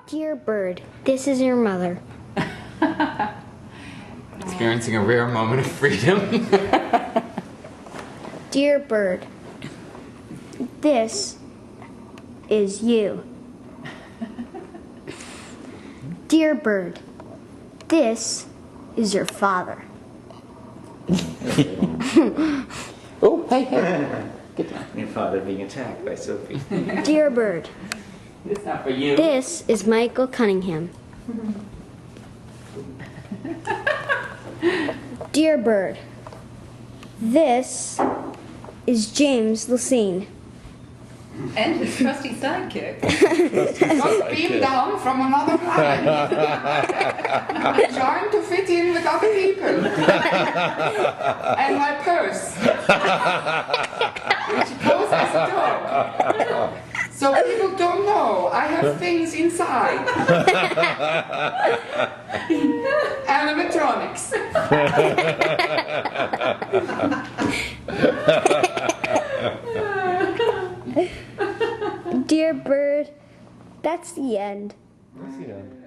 Dear bird, this is your mother. Experiencing a rare moment of freedom. Dear bird, this is you. Dear bird, this is your father. Oh, hey. Get down. Your father being attacked by Sophie. Dear bird, It's not for you. this is Michael Cunningham. Dear bird, this is James Lucene. And his trusty sidekick. Just beamed down from another planet. I'm trying to fit in with other people. And my purse. Which goes as a dog. So people don't know I have things inside. Animatronics. Dear bird, that's the end. That's the end.